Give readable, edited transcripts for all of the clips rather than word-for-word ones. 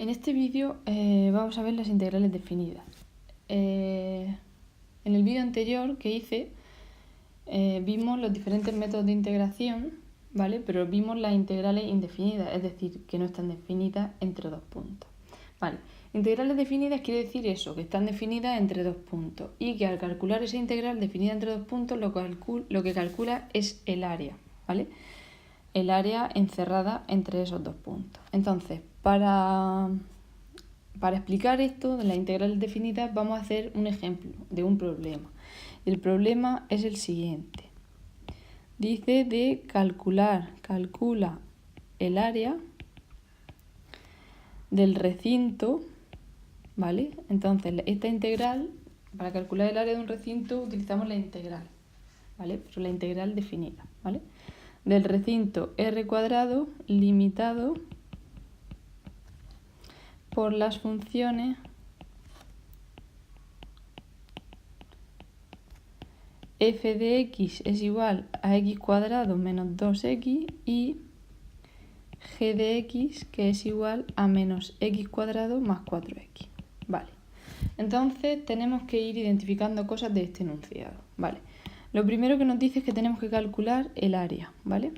En este vídeo vamos a ver las integrales definidas. En el vídeo anterior que hice vimos los diferentes métodos de integración, ¿vale? Pero vimos las integrales indefinidas, es decir, que no están definidas entre dos puntos. Vale. Integrales definidas quiere decir eso, que están definidas entre dos puntos y que al calcular esa integral definida entre dos puntos lo que calcula es el área, ¿vale? El área encerrada entre esos dos puntos. Entonces, para explicar esto de las integrales definidas vamos a hacer un ejemplo de un problema. El problema es el siguiente. Dice de calcula el área del recinto, ¿vale? Entonces, esta integral, para calcular el área de un recinto utilizamos la integral, ¿vale? Pero la integral definida, ¿vale? Del recinto R² limitado por las funciones f de x es igual a x² menos 2x y g de x que es igual a menos x² más 4x. Vale. Entonces tenemos que ir identificando cosas de este enunciado. Vale. Lo primero que nos dice es que tenemos que calcular el área, ¿vale?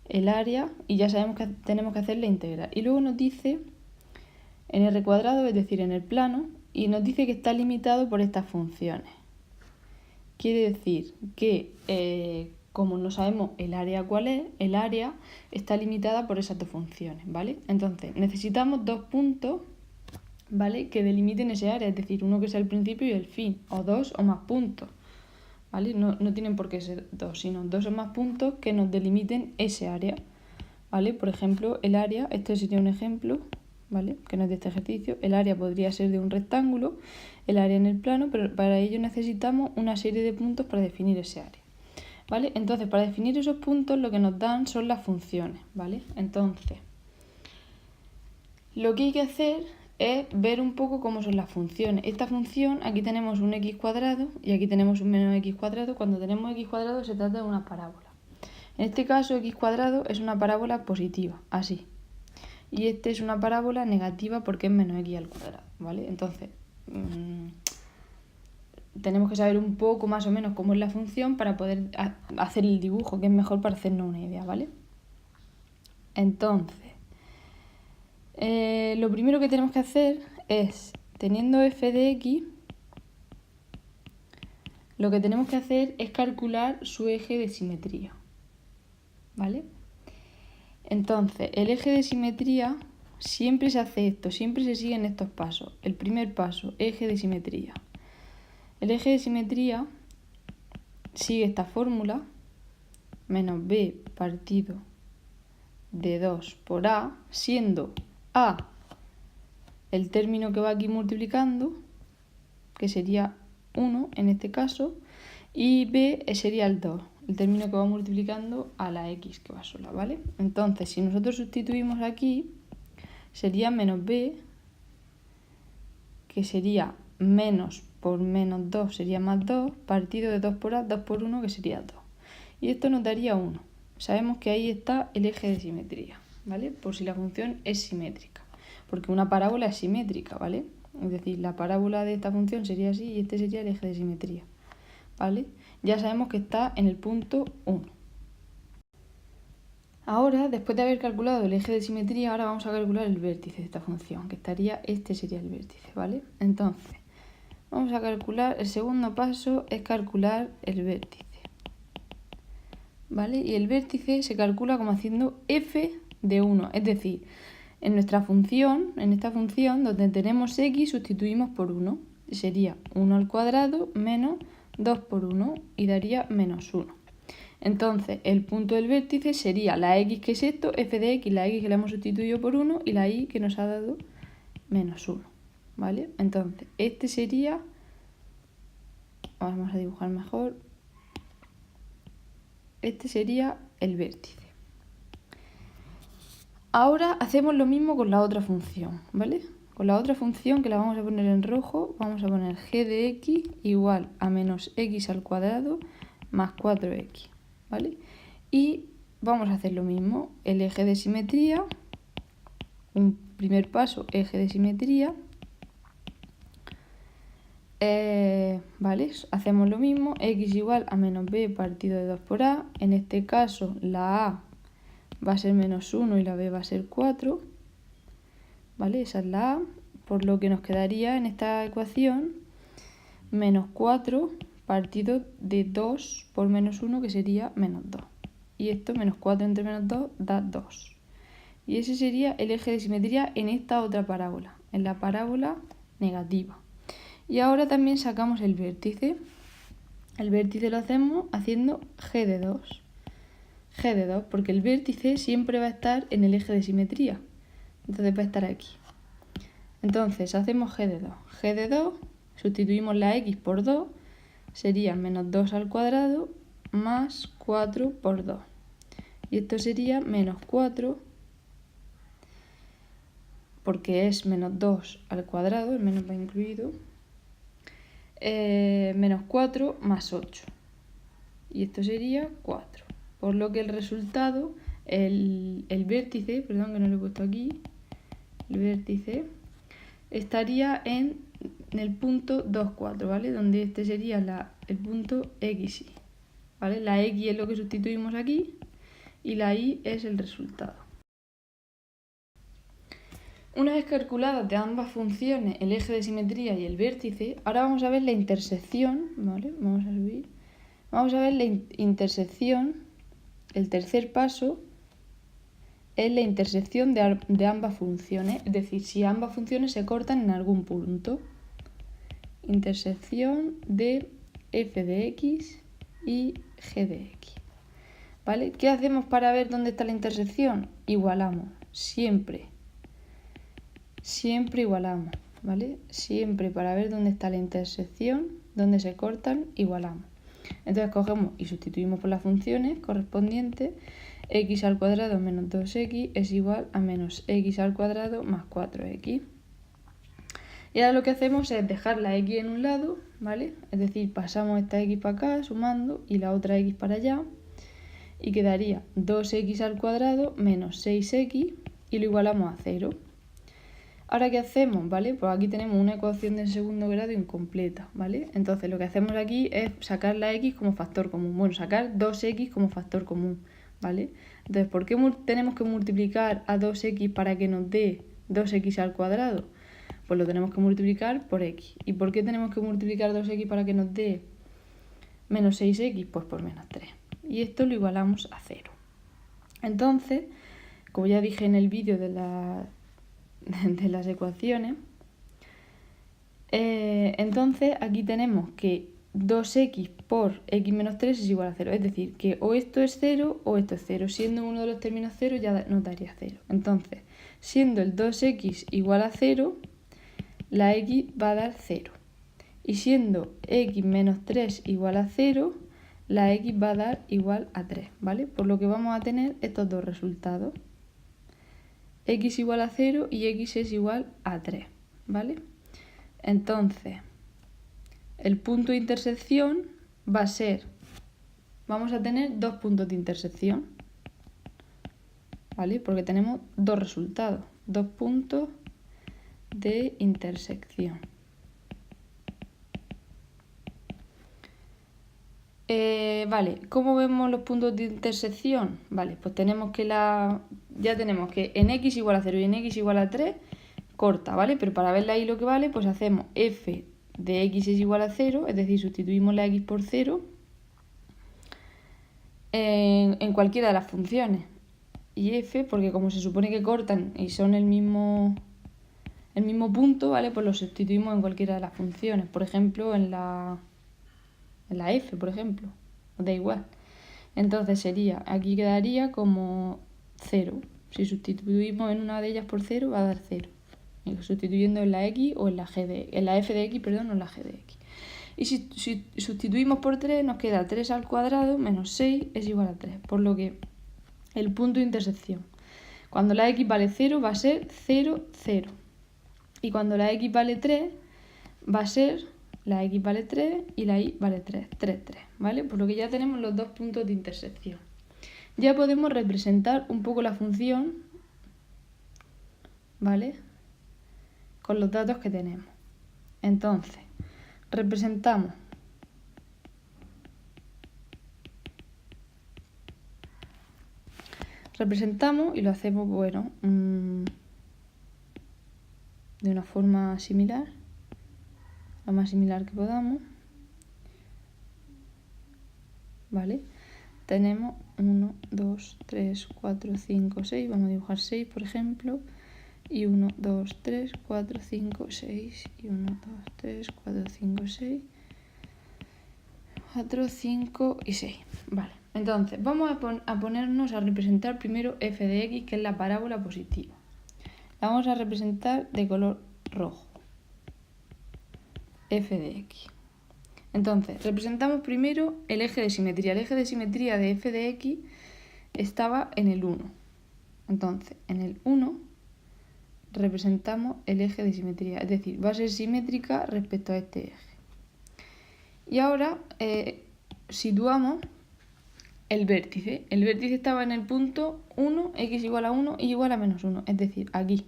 El área, y ya sabemos que tenemos que hacer la integral. Y luego nos dice en R², es decir, en el plano, y nos dice que está limitado por estas funciones. Quiere decir que, como no sabemos el área cuál es, el área está limitada por esas dos funciones, ¿vale? Entonces, necesitamos dos puntos, ¿vale?, que delimiten ese área, es decir, uno que sea el principio y el fin, o dos o más puntos, ¿vale? No tienen por qué ser dos, sino dos o más puntos que nos delimiten ese área, ¿vale? Por ejemplo, el área, este sería un ejemplo, ¿vale?, que no es de este ejercicio. El área podría ser de un rectángulo, el área en el plano, pero para ello necesitamos una serie de puntos para definir ese área, ¿vale? Entonces, para definir esos puntos lo que nos dan son las funciones, ¿vale? Entonces, lo que hay que hacer es ver un poco cómo son las funciones. Esta función, aquí tenemos un x² y aquí tenemos un menos x². Cuando tenemos x² se trata de una parábola. En este caso, x² es una parábola positiva, así. Y este es una parábola negativa porque es menos x², ¿vale? Entonces, tenemos que saber un poco más o menos cómo es la función para poder hacer el dibujo, que es mejor para hacernos una idea, ¿vale? Entonces, lo primero que tenemos que hacer es, teniendo f de x, lo que tenemos que hacer es calcular su eje de simetría, ¿vale? Entonces, el eje de simetría siempre se hace esto, siempre se siguen estos pasos. El primer paso, eje de simetría. El eje de simetría sigue esta fórmula, menos b partido de 2 por a, siendo a el término que va aquí multiplicando, que sería 1 en este caso, y b sería el 2, el término que va multiplicando a la x que va sola, ¿vale? Entonces, si nosotros sustituimos aquí, sería menos b, que sería menos por menos 2, sería más 2, partido de 2 por a, 2 por 1, que sería 2. Y esto nos daría 1. Sabemos que ahí está el eje de simetría, ¿vale? Por si la función es simétrica, porque una parábola es simétrica, ¿vale? Es decir, la parábola de esta función sería así y este sería el eje de simetría, ¿vale? Ya sabemos que está en el punto 1. Ahora, después de haber calculado el eje de simetría, ahora vamos a calcular el vértice de esta función, que estaría, este sería el vértice, ¿vale? Entonces, vamos a calcular, el segundo paso es calcular el vértice, ¿vale? Y el vértice se calcula como haciendo f de 1, es decir, en nuestra función, en esta función donde tenemos x, sustituimos por 1, sería 1² menos 2 por 1 y daría menos 1. Entonces, el punto del vértice sería la x, que es esto, f de x, la x que la hemos sustituido por 1 y la y que nos ha dado menos 1, ¿vale? Entonces, este sería, vamos a dibujar mejor, este sería el vértice. Ahora hacemos lo mismo con la otra función, ¿vale? Con la otra función, que la vamos a poner en rojo, vamos a poner g de x igual a menos x² más 4x, ¿vale? Y vamos a hacer lo mismo, el eje de simetría un primer paso, eje de simetría. Vale, hacemos lo mismo, x igual a menos b partido de 2 por a. En este caso la a va a ser menos 1 y la b va a ser 4. ¿Vale? Esa es la a, por lo que nos quedaría en esta ecuación menos 4 partido de 2 por menos 1, que sería menos 2. Y esto, menos 4 entre menos 2, da 2. Y ese sería el eje de simetría en esta otra parábola, en la parábola negativa. Y ahora también sacamos el vértice. El vértice lo hacemos haciendo g de 2. G de 2, porque el vértice siempre va a estar en el eje de simetría. Entonces va a estar aquí. Entonces hacemos g de 2. G de 2, sustituimos la x por 2, sería menos 2 al cuadrado más 4 por 2. Y esto sería menos 4, porque es menos 2 al cuadrado, el menos va incluido, menos 4 más 8. Y esto sería 4. Por lo que el resultado, el vértice, perdón que no lo he puesto aquí, el vértice estaría en el punto 2, 4, ¿vale? Donde este sería el punto x, ¿vale? La x es lo que sustituimos aquí y la y es el resultado. Una vez calculadas de ambas funciones, el eje de simetría y el vértice, ahora vamos a ver la intersección, ¿vale? Vamos a subir. Vamos a ver la intersección. El tercer paso es la intersección de ambas funciones, es decir, si ambas funciones se cortan en algún punto. Intersección de f de x y g de x. ¿Vale? ¿Qué hacemos para ver dónde está la intersección? Igualamos, siempre. Siempre igualamos, ¿vale? Siempre para ver dónde está la intersección, dónde se cortan, igualamos. Entonces cogemos y sustituimos por las funciones correspondientes. X al cuadrado menos 2x es igual a menos x al cuadrado más 4x. Y ahora lo que hacemos es dejar la x en un lado, ¿vale? Es decir, pasamos esta x para acá sumando y la otra x para allá. Y quedaría 2x al cuadrado menos 6x y lo igualamos a 0. Ahora, ¿qué hacemos? ¿Vale? Pues aquí tenemos una ecuación de segundo grado incompleta, ¿vale? Entonces lo que hacemos aquí es sacar la x como factor común. Bueno, sacar 2x como factor común, ¿vale? Entonces, ¿por qué tenemos que multiplicar a 2x para que nos dé 2x al cuadrado? Pues lo tenemos que multiplicar por x. ¿Y por qué tenemos que multiplicar 2x para que nos dé menos 6x? Pues por menos 3. Y esto lo igualamos a 0. Entonces, como ya dije en el vídeo de las ecuaciones, entonces aquí tenemos que 2x por x menos 3 es igual a 0. Es decir, que o esto es 0 o esto es 0. Siendo uno de los términos 0 ya nos daría 0. Entonces, siendo el 2x igual a 0, la x va a dar 0. Y siendo x menos 3 igual a 0, la x va a dar igual a 3, ¿vale? Por lo que vamos a tener estos dos resultados. X igual a 0 y x es igual a 3, ¿vale? Entonces, el punto de intersección va a ser, vamos a tener dos puntos de intersección, ¿vale? Porque tenemos dos resultados, dos puntos de intersección. Vale, ¿cómo vemos los puntos de intersección? Vale, pues tenemos que ya tenemos que en x igual a 0 y en x igual a 3 corta, ¿vale? Pero para verla ahí lo que vale, pues hacemos f de x es igual a 0, es decir, sustituimos la x por 0 en cualquiera de las funciones. Y f, porque como se supone que cortan y son el mismo punto, ¿vale? Pues lo sustituimos en cualquiera de las funciones. Por ejemplo, en la f, por ejemplo. Da igual. Entonces sería, aquí quedaría como 0. Si sustituimos en una de ellas por 0, va a dar 0. Sustituyendo en la x o en la f de x, perdón, o en la g de x. Y si sustituimos por 3, nos queda 3 al cuadrado menos 6 es igual a 3. Por lo que el punto de intersección, cuando la x vale 0, va a ser 0, 0. Y cuando la x vale 3, va a ser la x vale 3 y la y vale 3, 3, 3, ¿vale? Por lo que ya tenemos los dos puntos de intersección. Ya podemos representar un poco la función ¿vale? Con los datos que tenemos. Entonces, representamos y lo hacemos, bueno, de una forma similar, lo más similar que podamos, ¿vale? Tenemos 1, 2, 3, 4, 5, 6, vamos a dibujar 6, por ejemplo, y 1, 2, 3, 4, 5, 6, y 1, 2, 3, 4, 5, 6, 4, 5 y 6, vale. Entonces, vamos a ponernos a representar primero f de x, que es la parábola positiva. La vamos a representar de color rojo, f de x. Entonces, representamos primero el eje de simetría. El eje de simetría de f de x estaba en el 1. Entonces, en el 1 representamos el eje de simetría, es decir, va a ser simétrica respecto a este eje. Y ahora situamos el vértice. El vértice estaba en el punto 1, x igual a 1, y igual a menos 1, es decir, aquí.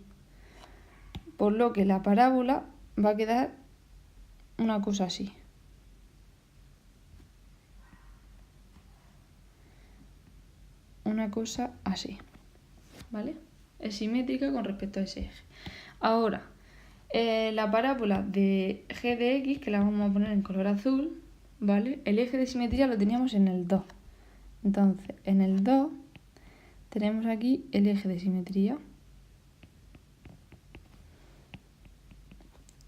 Por lo que la parábola va a quedar una cosa así. Una cosa así, ¿vale? Es simétrica con respecto a ese eje. Ahora, la parábola de g de x, que la vamos a poner en color azul, ¿vale? El eje de simetría lo teníamos en el 2. Entonces, en el 2 tenemos aquí el eje de simetría.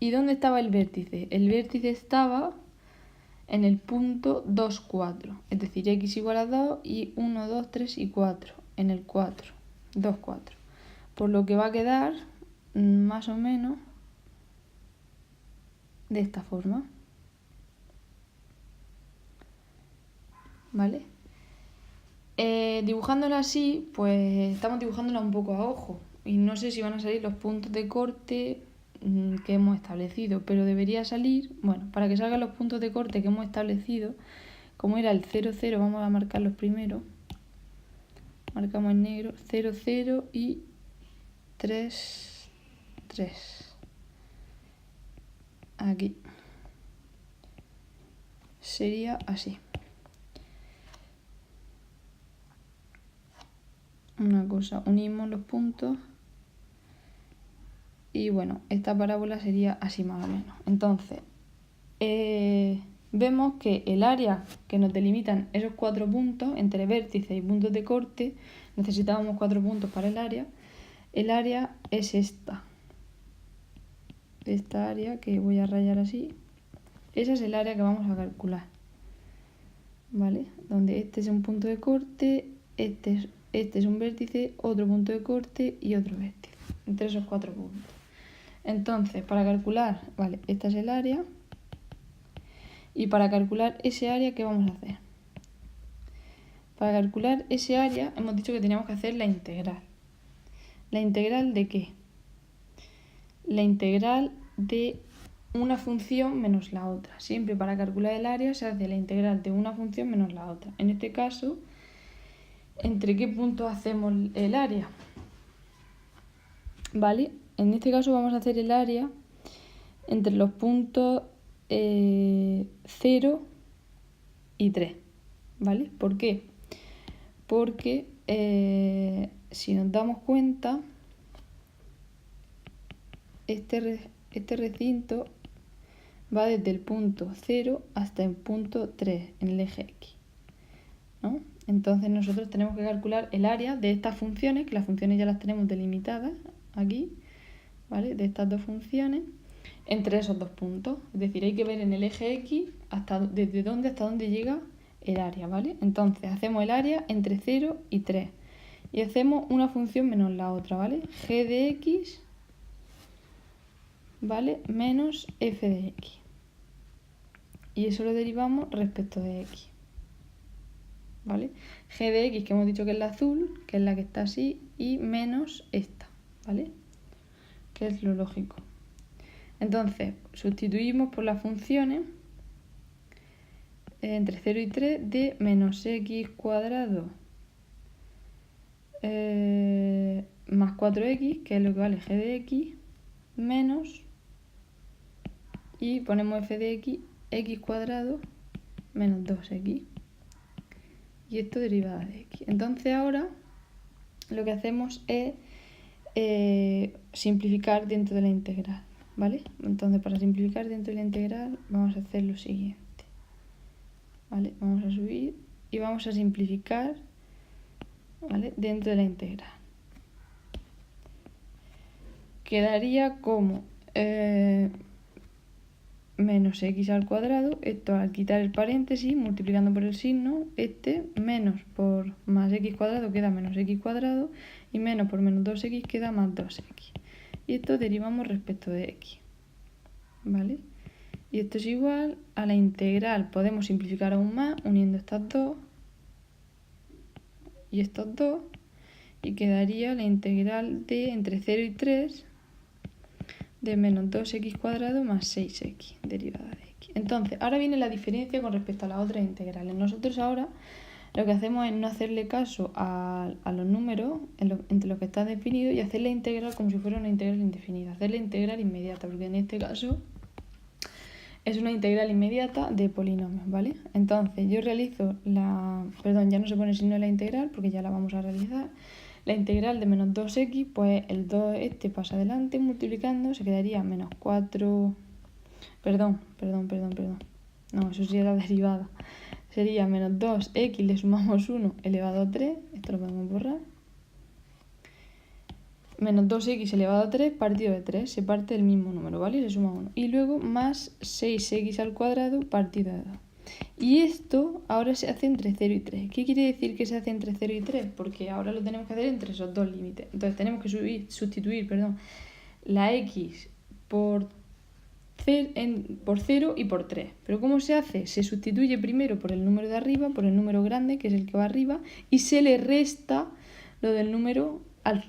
¿Y dónde estaba el vértice? El vértice estaba en el punto 2, 4. Es decir, x igual a 2 y 1, 2, 3 y 4. En el 4. 2, 4. Por lo que va a quedar más o menos de esta forma. ¿Vale? Dibujándola así, pues estamos dibujándola un poco a ojo. Y no sé si van a salir los puntos de corte que hemos establecido, pero debería salir, bueno, para que salgan los puntos de corte que hemos establecido, como era el 0, 0, vamos a marcarlos primero. Marcamos en negro 0, 0 y 3, 3. Aquí. Sería así. Una cosa, unimos los puntos y bueno, esta parábola sería así más o menos. Entonces, vemos que el área que nos delimitan esos 4 puntos entre vértices y puntos de corte, necesitábamos 4 puntos para el área es esta área que voy a rayar así. Esa es el área que vamos a calcular, ¿vale? Donde este es un punto de corte, este es un vértice, otro punto de corte y otro vértice, entre esos 4 puntos. Entonces, para calcular, vale, esta es el área. Y para calcular ese área, ¿qué vamos a hacer? Para calcular ese área, hemos dicho que teníamos que hacer la integral. ¿La integral de qué? La integral de una función menos la otra. Siempre para calcular el área se hace la integral de una función menos la otra. En este caso, ¿entre qué puntos hacemos el área? ¿Vale? En este caso vamos a hacer el área entre los puntos 0 y 3. ¿Vale? ¿Por qué? Porque si nos damos cuenta, este recinto va desde el punto 0 hasta el punto 3 en el eje X, ¿no? Entonces nosotros tenemos que calcular el área de estas funciones, que las funciones ya las tenemos delimitadas aquí, ¿vale? De estas dos funciones, entre esos dos puntos. Es decir, hay que ver en el eje X desde dónde hasta dónde llega el área, ¿vale? Entonces hacemos el área entre 0 y 3 y hacemos una función menos la otra, ¿vale? G de X, ¿vale? Menos f de X. Y eso lo derivamos respecto de X, ¿vale? G de X, que hemos dicho que es la azul, que es la que está así, y menos esta, ¿vale? Que es lo lógico. Entonces, sustituimos por las funciones entre 0 y 3 de menos x cuadrado más 4x, que es lo que vale g de x, menos, y ponemos f de x, x cuadrado menos 2x. Y esto derivada de x. Entonces ahora lo que hacemos es simplificar dentro de la integral, ¿vale? Entonces para simplificar dentro de la integral vamos a hacer lo siguiente, ¿vale? Vamos a subir y vamos a simplificar, ¿vale? Dentro de la integral. Quedaría como menos x al cuadrado, esto al quitar el paréntesis, multiplicando por el signo, menos por más x cuadrado queda menos x cuadrado, y menos por menos 2x queda más 2x. Y esto derivamos respecto de x, ¿vale? Y esto es igual a la integral, podemos simplificar aún más uniendo estas dos y estos dos, y quedaría la integral de entre 0 y 3 de menos 2x cuadrado más 6x derivada de x. Entonces, ahora viene la diferencia con respecto a las otras integrales. Nosotros ahora lo que hacemos es no hacerle caso a los números entre los que está definido y hacer la integral como si fuera una integral indefinida. Hacer la integral inmediata, porque en este caso es una integral inmediata de polinomios, ¿vale? Entonces, yo realizo Perdón, ya no se pone el signo de la integral porque ya la vamos a realizar. La integral de menos 2x, pues el 2 pasa adelante multiplicando, se quedaría menos 4... Perdón. No, eso sería la derivada. Sería menos 2x, le sumamos 1 elevado a 3, esto lo podemos borrar. Menos 2x elevado a 3 partido de 3, se parte del mismo número, ¿vale? Se suma 1. Y luego más 6x al cuadrado partido de 2. Y esto ahora se hace entre 0 y 3. ¿Qué quiere decir que se hace entre 0 y 3? Porque ahora lo tenemos que hacer entre esos dos límites. Entonces tenemos que sustituir la x por 0 y por 3. ¿Pero cómo se hace? Se sustituye primero por el número de arriba, por el número grande, que es el que va arriba, y se le resta lo del número,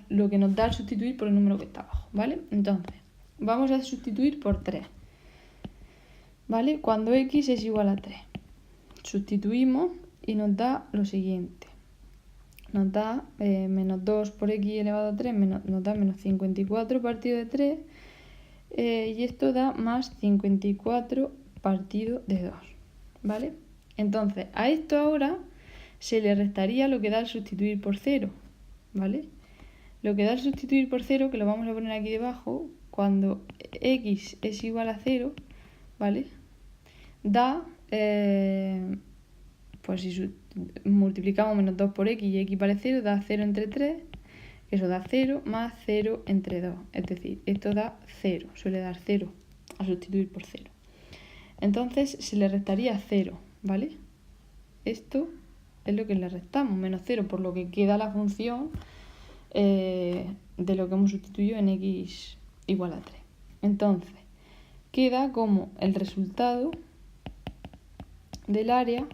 lo que nos da al sustituir por el número que está abajo, ¿vale? Entonces, vamos a sustituir por 3, ¿vale? Cuando x es igual a 3. Sustituimos y nos da lo siguiente. Nos da menos 2 por x elevado a 3, nos da menos 54 partido de 3. Y esto da más 54 partido de 2, ¿vale? Entonces, a esto ahora se le restaría lo que da al sustituir por 0, ¿vale? Lo que da al sustituir por 0, que lo vamos a poner aquí debajo, cuando x es igual a 0, ¿vale? Da, pues si multiplicamos menos 2 por x y x vale 0, da 0 entre 3. Eso da 0 más 0 entre 2. Es decir, esto da 0. Suele dar 0 a sustituir por 0. Entonces se le restaría 0, ¿vale? Esto es lo que le restamos, menos 0, por lo que queda la función de lo que hemos sustituido en x igual a 3. Entonces, queda como el resultado del área,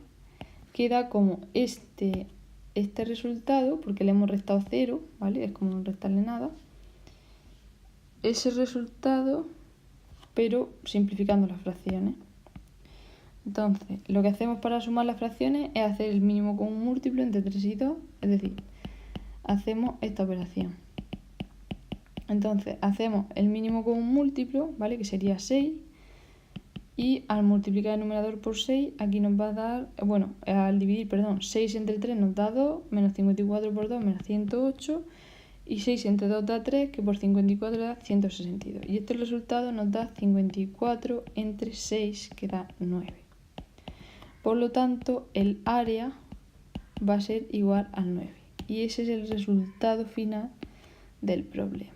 queda como este resultado, porque le hemos restado 0, ¿vale? Es como no restarle nada. Ese resultado, pero simplificando las fracciones. Entonces, lo que hacemos para sumar las fracciones es hacer el mínimo común múltiplo entre 3 y 2, es decir, hacemos esta operación. Entonces, hacemos el mínimo común múltiplo, ¿vale? Que sería 6. Y al multiplicar el numerador por 6, aquí nos va a dar, al dividir, 6 entre 3 nos da 2, menos 54 por 2, menos 108, y 6 entre 2 da 3, que por 54 da 162. Y este resultado nos da 54 entre 6, que da 9. Por lo tanto, el área va a ser igual a 9. Y ese es el resultado final del problema.